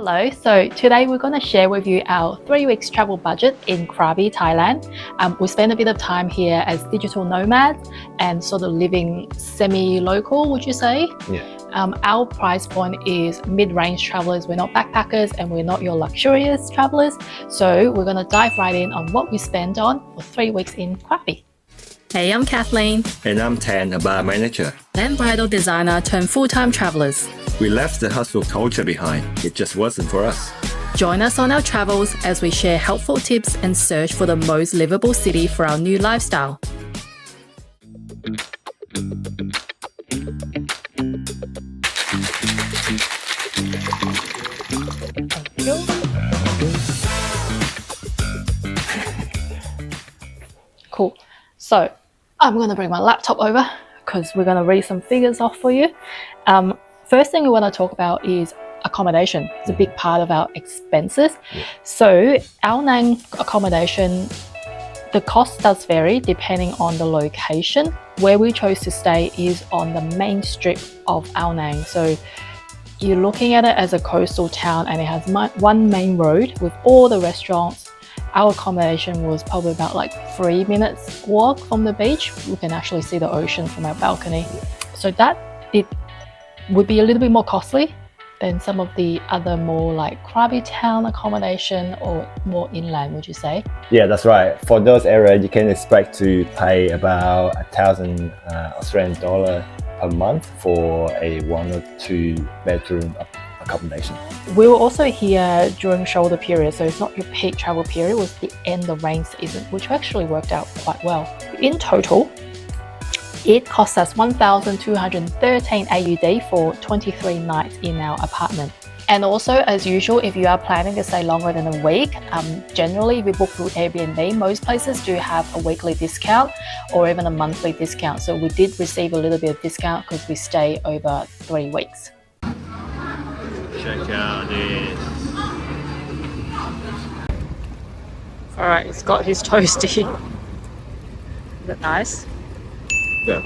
Hello, so today we're going to share with you our 3 weeks travel budget in Krabi, Thailand. We spent a bit of time here as digital nomads and sort of living semi-local, would you say? Yeah. Our price point is mid-range travelers. We're not backpackers and we're not your luxurious travelers. So we're going to dive right in on what we spend on for 3 weeks in Krabi. Hey, I'm Kathleen. And I'm Tan, a bar manager. And bridal designer turned full-time travelers. We left the hustle culture behind. It just wasn't for us. Join us on our travels as we share helpful tips and search for the most livable city for our new lifestyle. Cool. So I'm going to bring my laptop over because we're going to read some figures off for you. First thing we want to talk about is accommodation. It's a big part of our expenses. Yeah. So Ao Nang accommodation, the cost does vary depending on the location. Where we chose to stay is on the main strip of Ao Nang. So you're looking at it as a coastal town and it has one main road with all the restaurants. Our accommodation was probably about like 3 minutes walk from the beach. We can actually see the ocean from our balcony. So it would be a little bit more costly than some of the other more like Krabi town accommodation or more inland, would you say? Yeah, that's right. For those areas, you can expect to pay about 1,000 Australian dollar per month for a 1 or 2 bedroom accommodation. We were also here during shoulder period, so it's not your peak travel period, it was the end of rain season, which actually worked out quite well. In total, it cost us 1,213 AUD for 23 nights in our apartment. And also, as usual, if you are planning to stay longer than a week, generally if you book through Airbnb, most places do have a weekly discount or even a monthly discount. So we did receive a little bit of discount because we stay over 3 weeks. Check out this. Alright, it's got his toasty. Is it nice? Yeah.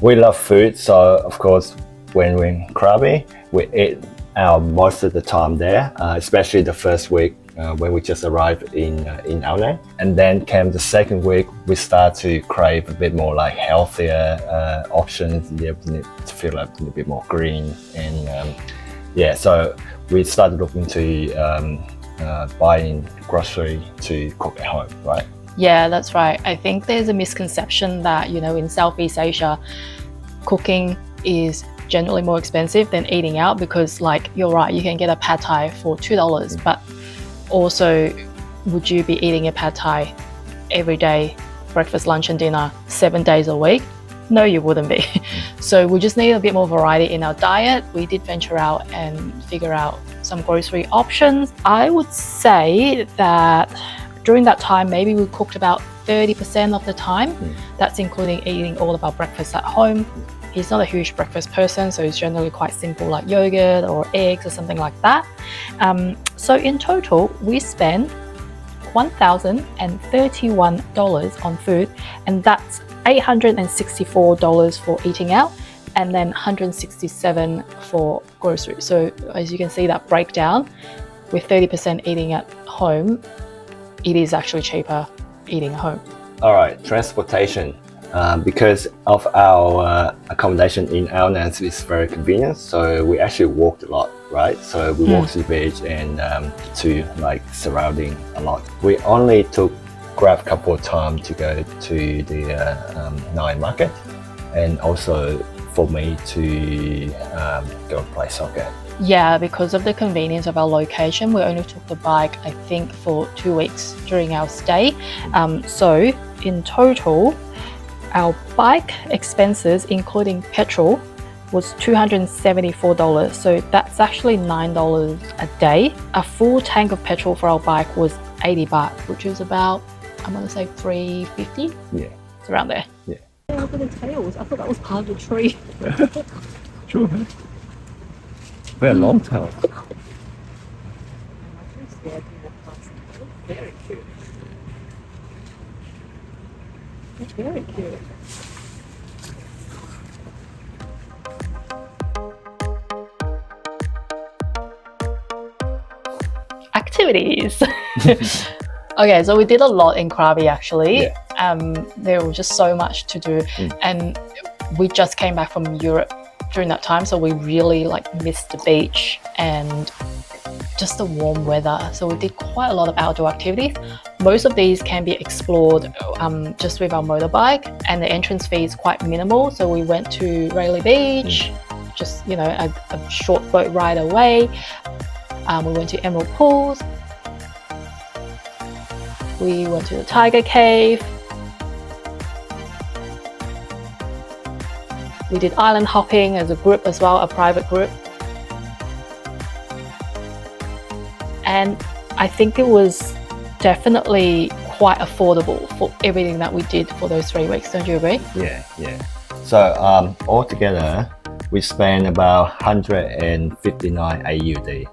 We love food, so of course, when we're in Krabi, we eat out most of the time there, especially the first week when we just arrived in Ao Nang. And then came the second week, we start to crave a bit more like healthier options. You need to feel like a bit more green. And so we started looking to buying grocery to cook at home, right? Yeah, that's right. I think there's a misconception that, in Southeast Asia, cooking is generally more expensive than eating out because, like, you're right, you can get a pad thai for $2, but also, would you be eating a pad thai every day, breakfast, lunch and dinner, 7 days a week? No, you wouldn't be. So we just need a bit more variety in our diet. We did venture out and figure out some grocery options. I would say that during that time, maybe we cooked about 30% of the time. That's including eating all of our breakfast at home. He's not a huge breakfast person, so it's generally quite simple like yogurt or eggs or something like that. So in total, we spent $1,031 on food, and that's $864 for eating out and then $167 for groceries. So as you can see that breakdown, with 30% eating at home, it is actually cheaper eating at home. All right, transportation. Because of our accommodation in Ao Nang is very convenient, so we actually walked a lot, right? So we walked to the beach and to like surrounding a lot. We only took Grab a couple of times to go to the night market, and also for me to go and play soccer. Yeah, because of the convenience of our location, we only took the bike, I think, for 2 weeks during our stay. So in total, our bike expenses, including petrol, was $274. So that's actually $9 a day. A full tank of petrol for our bike was 80 baht, which is about, I'm going to say $350. Yeah. It's around there. Yeah. Look at the tails. I thought that was part of the tree. Sure, man. Very long tail. Very cute. Very cute. activities. Okay, so we did a lot in Krabi actually. There was just so much to do, and we just came back from Europe during that time, so we really like missed the beach and just the warm weather. So we did quite a lot of outdoor activities. Most of these can be explored just with our motorbike, and the entrance fee is quite minimal. So we went to Rayleigh Beach, just a short boat ride away. We went to Emerald Pools. We went to the Tiger Cave. We did island hopping as a group as well, a private group. And I think it was definitely quite affordable for everything that we did for those 3 weeks. Don't you agree? Yeah. So altogether, we spent about 159 AUD.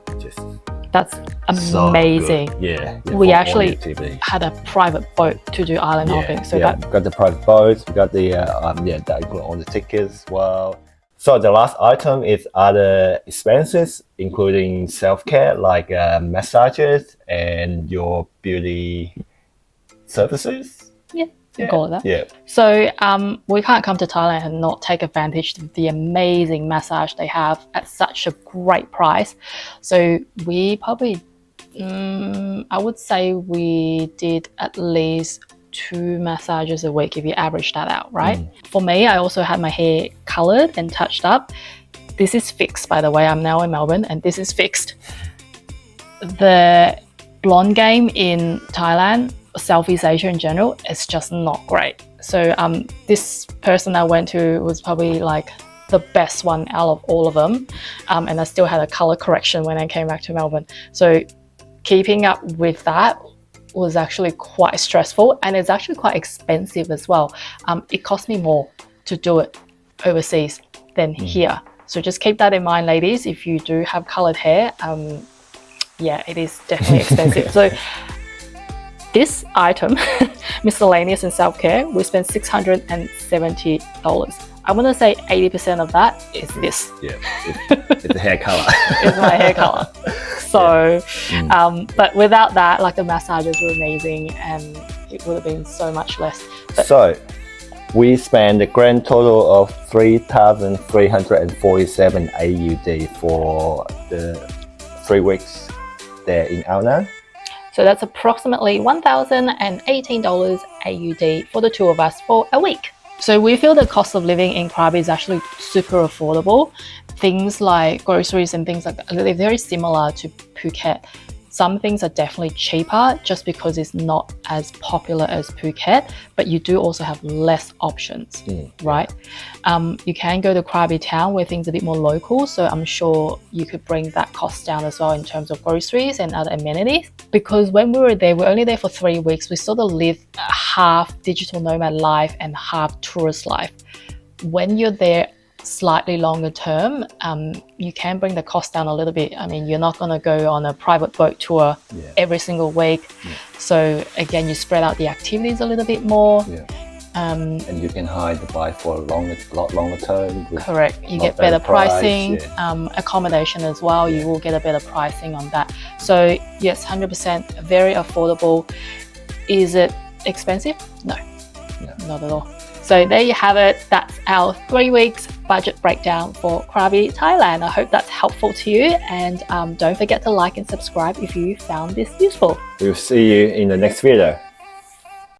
That's amazing. So yeah. We actually had a private boat to do island hopping. So we got the private boats. We got the that include all the tickets as well. So the last item is other expenses, including self-care like massages and your beauty services. Yeah. Call it that. Yeah. So we can't come to Thailand and not take advantage of the amazing massage they have at such a great price. So we probably, I would say we did at least 2 massages a week if you average that out, right? For me, I also had my hair colored and touched up. This is fixed, by the way. I'm now in Melbourne and this is fixed. The blonde game in Thailand, Southeast Asia in general, is just not great. So this person I went to was probably like the best one out of all of them, and I still had a color correction when I came back to Melbourne. So keeping up with that was actually quite stressful, and it's actually quite expensive as well. It cost me more to do it overseas than here. So just keep that in mind, ladies. If you do have colored hair, yeah, it is definitely expensive. So this item, miscellaneous and self-care, we spent $670. I want to say 80% of that is this. Yeah, it's the hair color. It's my hair color. So, but without that, like the massages were amazing, and it would have been so much less. But so we spent a grand total of 3,347 AUD for the 3 weeks there in Ao. So that's approximately $1,018 AUD for the 2 of us for a week. So we feel the cost of living in Krabi is actually super affordable. Things like groceries and things like that, they're very similar to Phuket. Some things are definitely cheaper just because it's not as popular as Phuket, but you do also have less options, right? You can go to Krabi town where things are a bit more local, so I'm sure you could bring that cost down as well in terms of groceries and other amenities. Because when we were there, we're only there for 3 weeks, we sort of lived half digital nomad life and half tourist life. When you're there slightly longer term, you can bring the cost down a little bit. I mean, you're not going to go on a private boat tour every single week. So again, you spread out the activities a little bit more. And you can hire the bike for a lot longer term. Correct. You get better pricing, accommodation as well. You will get a better pricing on that. So yes, 100% very affordable. Is it expensive? No, not at all. So there you have it. That's our 3 weeks budget breakdown for Krabi, Thailand. I hope that's helpful to you. And don't forget to like and subscribe if you found this useful. We'll see you in the next video.